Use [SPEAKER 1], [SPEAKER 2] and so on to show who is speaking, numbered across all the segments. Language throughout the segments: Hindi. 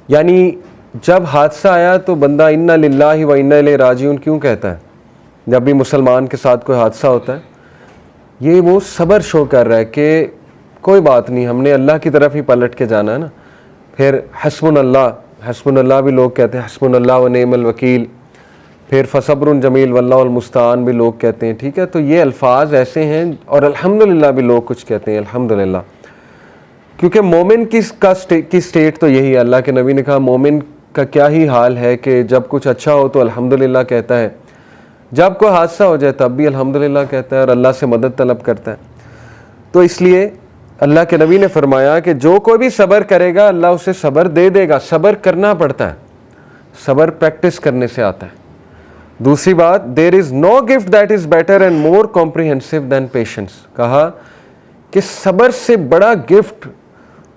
[SPEAKER 1] यानी जब हादसा आया तो बंदा इन्ना लिल्लाहि व इन्ना इलैहि राजिऊन क्यों कहता है? जब भी मुसलमान के साथ कोई हादसा होता है, ये वो सब्र शो कर रहा है कि कोई बात नहीं, हमने अल्लाह की तरफ ही पलट के जाना है ना। फिर हस्बुनल्लाह भी लोग कहते हैं, हस्बुनल्लाह व निअमल वकील। फिर फसब्रुन जमील वल्लाहुल मुस्तान भी लोग कहते हैं, ठीक है। तो ये अल्फाज ऐसे हैं, और अल्हम्दुलिल्लाह भी लोग कुछ कहते हैं, अल्हम्दुलिल्लाह, क्योंकि मोमिन की स्टेट तो यही है। अल्लाह के नबी ने कहा मोमिन का क्या ही हाल है कि जब कुछ अच्छा हो तो अल्हम्दुलिल्लाह कहता है, जब कोई हादसा हो जाए तब भी अल्हम्दुलिल्लाह कहता है और अल्लाह से मदद तलब करता है। तो इसलिए अल्लाह के नबी ने फरमाया कि जो कोई भी सब्र करेगा अल्लाह उसे सब्र दे देगा। सब्र करना पड़ता है, सब्र प्रैक्टिस करने से आता है। दूसरी बात, there is no gift that is better and more comprehensive than patience. कहा कि सब्र से बड़ा गिफ्ट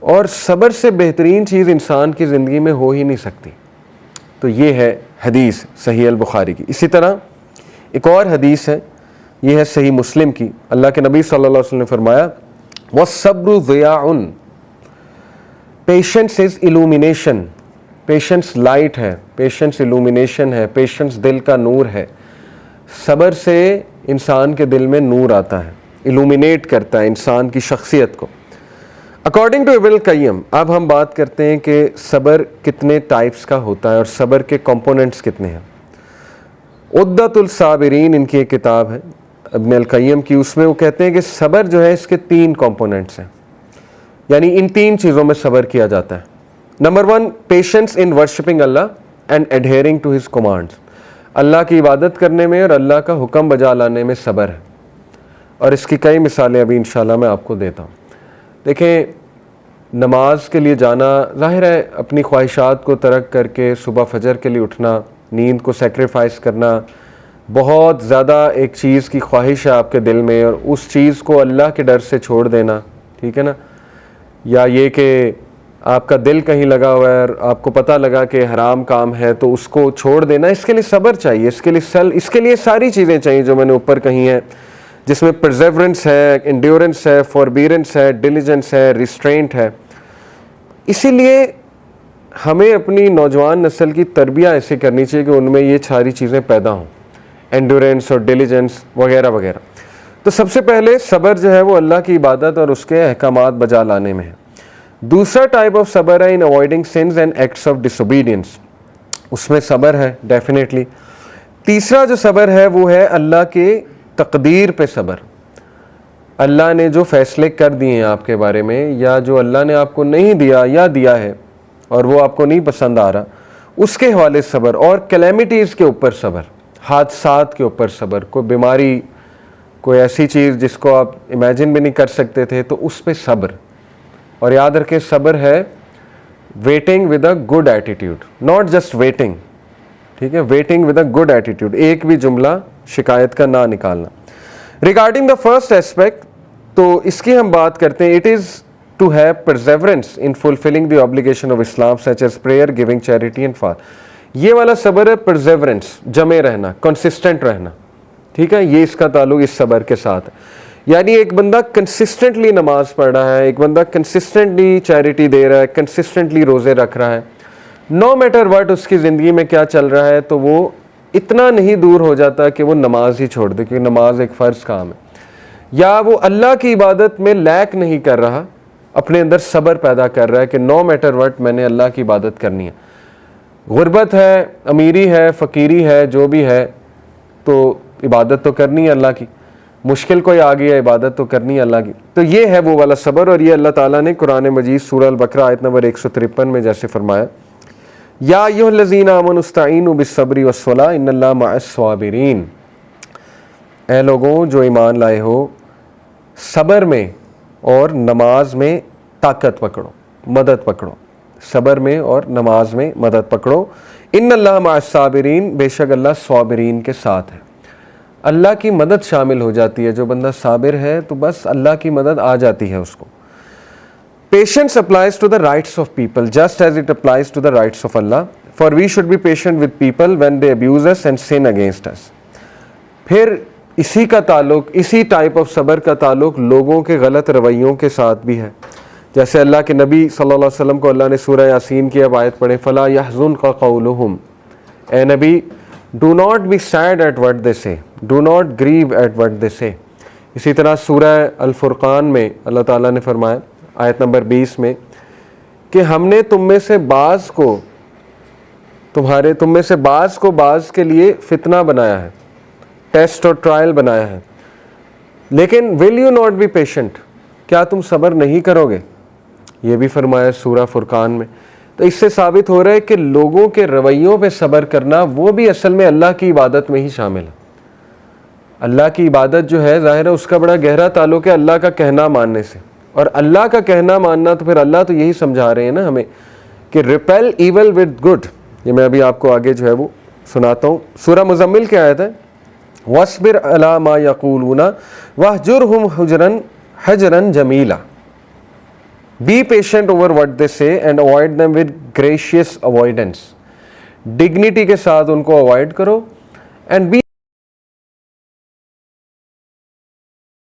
[SPEAKER 1] और सब्र से बेहतरीन चीज़ इंसान की ज़िंदगी में हो ही नहीं सकती। तो ये है हदीस सही अल बुखारी की। इसी तरह एक और हदीस है, ये है सही मुस्लिम की। अल्लाह के नबी सल्लल्लाहु अलैहि वसल्लम ने फरमाया वस्सब्रु ज़ियाउन, patience is illumination. Patience light है, पेशेंस इल्यूमिनेशन है, पेशेंस दिल का नूर है। सब्र से इंसान के दिल में नूर आता है, इल्यूमिनेट करता है इंसान की शख्सियत को। अकॉर्डिंग टू इब्न क़य्यिम, अब हम बात करते हैं कि सब्र कितने टाइप्स का होता है और सब्र के कंपोनेंट्स कितने हैं। उद्दतुल साबिरीन इनकी एक किताब है इब्न क़य्यिम की, उसमें वो कहते हैं कि सब्र जो है इसके 3 कंपोनेंट्स हैं, यानी इन 3 चीज़ों में सब्र किया जाता है। Number 1, patience in worshipping Allah and adhering to his commands. Allah की इबादत करने में और अल्लाह का हुक्म बजा लाने में सब्र है, और इसकी कई मिसालें अभी इंशाल्लाह मैं आपको देता हूँ। देखें, नमाज के लिए जाना, ज़ाहिर है अपनी ख्वाहिशात को तर्क करके सुबह फजर के लिए उठना, नींद को सेक्रीफाइस करना, बहुत ज़्यादा एक चीज़ की ख्वाहिश है आपके दिल में और उस चीज़ को अल्लाह के डर से छोड़ देना, ठीक है ना। या ये कि आपका दिल कहीं लगा हुआ है और आपको पता लगा कि हराम काम है तो उसको छोड़ देना, इसके लिए सब्र चाहिए, इसके लिए सारी चीज़ें चाहिए जो मैंने ऊपर कही हैं, जिसमें परसेवरेंस है, इंड्योरेंस है, फॉरबीरेंस है, डिलीजेंस है, रिस्ट्रेंट है। इसीलिए हमें अपनी नौजवान नस्ल की तरबिया ऐसे करनी चाहिए कि उनमें ये सारी चीज़ें पैदा हों, एंड्योरेंस और डिलीजेंस वगैरह वगैरह। तो सबसे पहले सब्र जो है वो अल्लाह की इबादत और उसके अहकामात बजा लाने में है। दूसरा टाइप ऑफ सब्र है in avoiding sins and acts of disobedience, उसमें सब्र है डेफिनेटली। तीसरा जो सब्र है वो है अल्लाह के तकदीर पे सब्र। अल्लाह ने जो फ़ैसले कर दिए हैं आपके बारे में, या जो अल्लाह ने आपको नहीं दिया या दिया है और वो आपको नहीं पसंद आ रहा, उसके हवाले सब्र। और कैलेमिटीज़ के ऊपर सब्र, हादसात के ऊपर सब्र, कोई बीमारी, कोई ऐसी चीज़ जिसको आप इमेजिन भी नहीं कर सकते थे, तो उस पर सब्र। और याद रखें, सब्र है waiting with a good attitude, not just waiting, ठीक है, waiting with a good attitude, एक भी जुमला शिकायत का ना निकालना। रिगार्डिंग द फर्स्ट एस्पेक्ट, तो इसकी हम बात करते हैं, it is to have perseverance in fulfilling the obligation of Islam such as prayer, giving, charity and fast. ये वाला सब्र है परसेवरेंस, जमे रहना, कंसिस्टेंट रहना, ठीक है, ये इसका ताल्लुक इस सब्र के साथ है। यानी एक बंदा कंसिस्टेंटली नमाज पढ़ रहा है, एक बंदा कंसिस्टेंटली चैरिटी दे रहा है, कंसिस्टेंटली रोज़े रख रहा है, नो मैटर व्हाट उसकी ज़िंदगी में क्या चल रहा है, तो वो इतना नहीं दूर हो जाता कि वो नमाज ही छोड़ दे, क्योंकि नमाज एक फ़र्ज़ काम है। या वो अल्लाह की इबादत में लैक नहीं कर रहा, अपने अंदर सब्र पैदा कर रहा है कि नो मैटर व्हाट मैंने अल्लाह की इबादत करनी है। गुर्बत है, अमीरी है, फ़कीरी है, जो भी है, तो इबादत तो करनी है अल्लाह की। मुश्किल कोई आ गई है, इबादत तो करनी है अल्लाह की। तो ये है वो वाला सब्र, और ये अल्लाह ताला ने कुरान मजीद सूरह अल-बकरा आयत नंबर 153 में जैसे फरमाया, या अय्युहल्लज़ीना आमनू इस्तईनू बिस्सब्रि वस्सलाह इन्नल्लाहा मअस-साबिरीन। ऐ लोगों जो ईमान लाए हो, सब्र में और नमाज में ताकत पकड़ो, मदद पकड़ो, सब्र में और नमाज में मदद पकड़ो। इन्नल्लाहा मअस-साबिरीन, बेशक अल्लाह साबिरीन के साथ है। अल्लाह की मदद शामिल हो जाती है, जो बंदा साबिर है तो बस अल्लाह की मदद आ जाती है उसको। Patience applies to the rights of people just as it applies to the rights of Allah, for we should be patient with people when they abuse us and sin against us. फिर इसी का ताल्लुक, इसी टाइप ऑफ सब्र का ताल्लुक लोगों के गलत रवैयों के साथ भी है। जैसे अल्लाह के नबी सल्लल्लाहु अलैहि वसल्लम को अल्लाह ने सूरह यासीन की अब आयत पढ़े, फला यहज़ुनका क़ौलुहुम, ए नबी do not be sad at what they say, do not grieve at what they say. इसी तरह सूरह अल फुरक़ान में अल्लाह ताला ने फरमाया आयत नंबर 20 में कि हमने तुम में से बाज़ को बाज़ के लिए फितना बनाया है, टेस्ट और ट्रायल बनाया है, लेकिन will you not be patient, क्या तुम सब्र नहीं करोगे, ये भी फरमाया सूरह फुरकान में। तो इससे साबित हो रहा है कि लोगों के रवैयों पे सब्र करना वो भी असल में अल्लाह की इबादत में ही शामिल है। अल्लाह की इबादत जो है ज़ाहिर है उसका बड़ा गहरा ताल्लुक़ है अल्लाह का कहना मानने से, और अल्लाह का कहना मानना तो फिर अल्लाह तो यही समझा रहे हैं ना हमें कि रिपेल ईवल विद गुड। ये मैं अभी आपको आगे जो है वो सुनाता हूँ। सूरह मुज़म्मिल की आयत है, वस्बिर अला मा यक़ूलूना वहजुरहुम हजरन जमीला, be patient over what they say and avoid them with gracious avoidance. Dignity के साथ उनको अवॉइड करो एंड बी